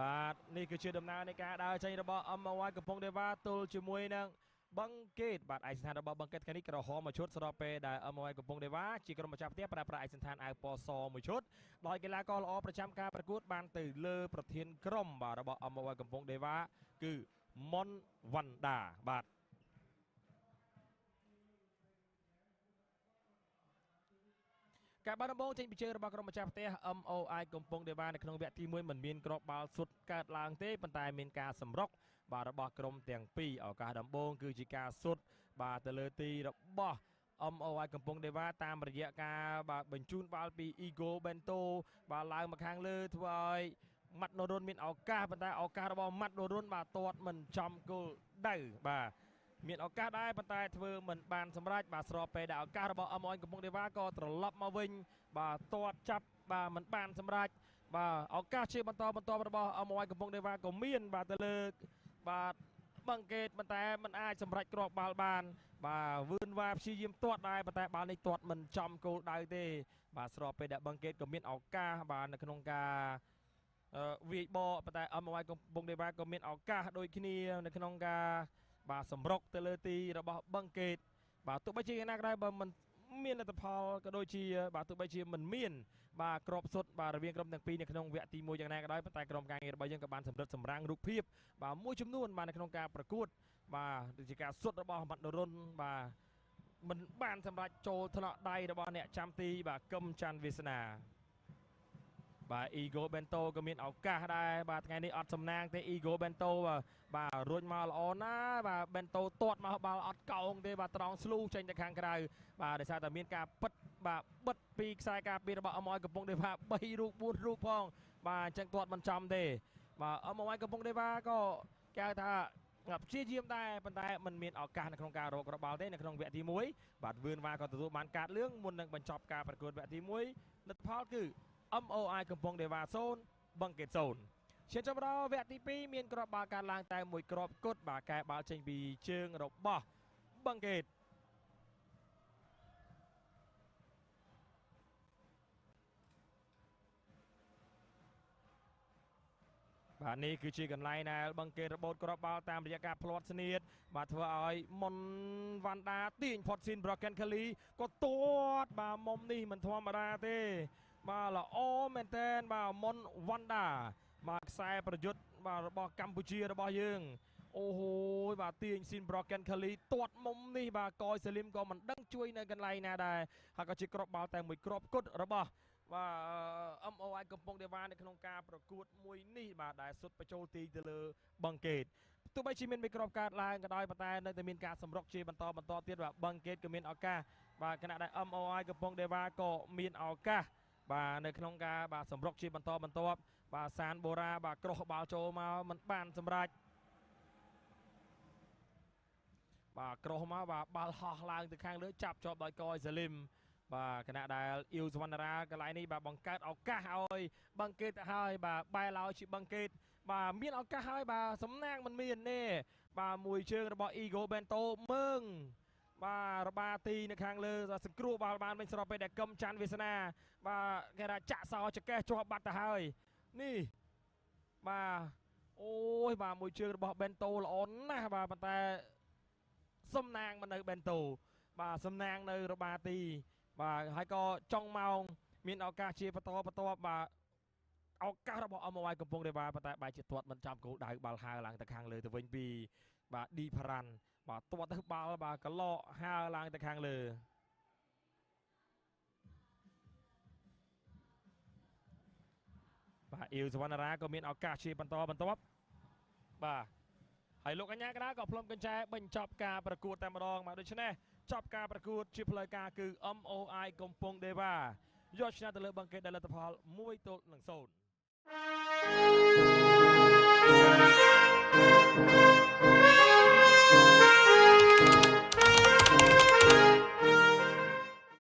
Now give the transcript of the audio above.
បាទនេះគឺជាដំណើរនៃការដើរចេញរបស់ MOI កំពង់ទេវ៉ាទល់ជាមួយនឹងបឹងកេតបាទឯកសណ្ឋានរបស់បឹងកេតថ្ងៃនេះក្រហមមួយឈុតស្របពេលដែល MOI កំពង់ទេវ៉ាជាក្រុមម្ចាស់ផ្ទះប្រើប្រាស់ឯកសណ្ឋានអាវពណ៌សមួយឈុតដោយកីឡាករល្អប្រចាំការប្រកួតបានទៅលើប្រធានក្រុមបាទរបស់ MOI កំពង់ទេវ៉ាគឺមុនវណ្ណដាបាទការបាត់ដំបងចេញពីជើងរបស់ក្រុមម្ចាស់ផ្ទះ MOI កំពង់ទេវ៉ានៅក្នុងវគ្គទី1មិនមានគ្រាប់បាល់សុទ្ធកើតឡើងទេប៉ុន្តែមានការសម្រុកបាទរបស់ក្រុមទាំងពីរឱកាសដំបូងគឺជាការសុទ្ធបាទទៅលើទីរបស់ MOI កំពង់ទេវ៉ាតាមរយៈការបាទបញ្ជូនបាល់ពី Ego Bento បាទឡើងមកខាងលើធ្វើឲ្យម៉ាត់ណូរុនមានឱកាសប៉ុន្តែឱកាសរបស់ម៉ាត់ណូរុនបាទទាត់មិនចំគោលដៅបាទមានឱកាសដែរប៉ុន្តែធ្វើមិនបានសម្រេចបាទស្របពេលដែលឱកាសរបស់ MOI កំពង់ទេវ៉ាក៏ត្រឡប់មកវិញបាទទាត់ចាប់បាទមិនបានសម្រេចបាទឱកាសជាបន្តរបស់ MOI កំពង់ទេវ៉ាក៏មានបាទទៅលើបាទបឹងកេតប៉ុន្តែមិនអាចសម្រេចគ្រាប់បាល់បានបាទវឿនវ៉ាព្យាយាមទាត់ដែរប៉ុន្តែបាល់នេះទាត់មិនចំគោលដៅទេបាទស្របពេលដែលបឹងកេតក៏មានឱកាសបាទនៅក្នុងការវាយបកប៉ុន្តែ MOI កំពង់ទេវ៉ាក៏មានឱកាសដូចគ្នានៅក្នុងការបាទសម្រុកទៅលើទីរបស់បឹងកេតបាទទោះបីជាយ៉ាងណាក៏ដោយបើមិនមានលទ្ធផលក៏ដូចជាបាទទោះបីជាមិនមានបាទក្របសុទ្ធបាទរវាងក្រុមទាំងពីរនៅក្នុងវគ្គទី1យ៉ាងណាក៏ដោយប៉ុន្តែក្រុមការងាររបស់យើងក៏បានសម្រិតសម្រាំងរូបភាពបាទមួយចំនួនបាទនៅក្នុងការប្រកួតបាទដូចជាការសុទ្ធរបស់ម៉ាត់ណូរុនបាទមិនបានសម្រេចចូលថ្នាក់ដៃរបស់អ្នកចាំទីបាទកឹមច័ន្ទវាសនាបាទ Ego Bento ក៏មានឱកាសដែរបាទថ្ងៃនេះអត់សំណាងទេ Ego Bento បាទរួចមកល្អណាស់បាទ Bento ទាត់មកបាល់អត់កោងទេបាទត្រង់ស្លូចេញទៅខាងក្រៅបាទដោយសារតែមានការពិតបាទបិទពីខ្សែការពាររបស់ MOI កំពង់ទេវ៉ា3រូប4រូបផងបាទអញ្ចឹងទាត់មិនចំទេបាទ MOI កំពង់ទេវ៉ាក៏គេហៅថាព្យាយាមដែរប៉ុន្តែมันមានឱកាសនៅក្នុងការរករបស់ទេនៅក្នុងវគ្គទី1បាទវឿនវ៉ាក៏ទទួលបានកាតលឿងមុននឹងបញ្ចប់ការប្រកួតវគ្គទី1លទ្ធផលគឺ MOI កំពង់ទេវ៉ា0បឹងកេត0ឈានចូលដល់វគ្គទី2មានគ្រាប់បាល់កាត់ឡើងតែមួយគ្រាប់គត់បាទកែបាល់ចេញពីជើងរបស់បឹងកេតបាទនេះគឺជាកន្លែងដែលបឹងកេតរបូតគ្រាប់បាល់តាមរយៈការផ្លាត់ស្នៀតបាទធ្វើឲ្យមុនវ៉ាន់ដាទាញផុតស៊ីន Broken Kelly ក៏ទាត់បាទមុំនេះមិនធម្មតាទេបាទល្អមែនតើបាទមុនវ៉ាន់ដាបាទខ្សែប្រយុទ្ធបាទរបស់កម្ពុជារបស់យើងអូហូយបាទទាញស៊ីន Broken Kelly ទាត់មុំនេះបាទកយសាលីមក៏មិនដឹងជួយនៅកន្លែងណាដែរហើយក៏ជាគ្រាប់បាល់តែមួយគ្រាប់គត់របស់បាទ MOI កំពង់ទេវ៉ានៅក្នុងការប្រកួតមួយនេះបាទដែលសុទ្ធបញ្ចូលទីទៅលើបឹងកេតទោះបីជាមានមេគ្រាប់កើតឡើងក៏ដោយប៉ុន្តែនៅតែមានការសម្រុកជាបន្តទៀតបាទបឹងកេតក៏មានឱកាសបាទខណៈដែល MOI កំពង់ទេវ៉ាក៏មានឱកាសបាទនៅក្នុងការបាទសម្រុកជាបន្តបាទសានបូរ៉ាបាទក្រោះបាល់ចូលមកមិនបានសម្រេចបាទក្រោះមកបាទបាល់ហោះឡើងទៅខាងលើចាប់ជាប់ដោយកយសាលីមបាទខណៈដែលអ៊ីវសវណ្ណរាកន្លែងនេះបាទបង្កើតឱកាសឲ្យបឹងកេតទៅហើយបាទបែរឡើងជាបឹងកេតបាទមានឱកាសហើយបាទសំណាងមិនមានទេបាទមួយជើងរបស់ Ego Bento មើងបាទរបាទីនៅខាងលើសង្គ្រោះបាល់បានវិញស្របពេលដែលកឹមច័ន្ទវាសនាបាទគេថាចាក់សោចកេះជាប់បាត់ទៅហើយនេះបាទអូយបាទមួយជើងរបស់ Bento ល្អណាស់បាទប៉ុន្តែសំណាងមិននៅ Bento បាទសំណាងនៅរបាទីបាទហើយក៏ចុងម៉ោងមានឱកាសជាបន្តបាទឱកាសរបស់ MOI កំពង់ទេវ៉ាប៉ុន្តែបែរជាទាត់មិនចំគោលដៅបាល់ហើរឡើងទៅខាងលើទៅវិញពីបាទឌីផារ៉ាន់បាទទាត់ទៅបាល់បាទកឡកហើរឡើងទៅខាងលើបាទអ៊ីវសវណ្ណរាក៏មានឱកាសជាបន្តបាទហើយលោកកញ្ញាកណ្ដាលក៏ផ្លុំកញ្ចែបញ្ចប់ការប្រកួតតែម្ដងបាទដូច្នេះចប់ការប្រកួតជាផ្លូវការគឺ MOI កំពង់ទេវ៉ាយកឈ្នះទៅលើបឹងកេតដោយលទ្ធផល1-0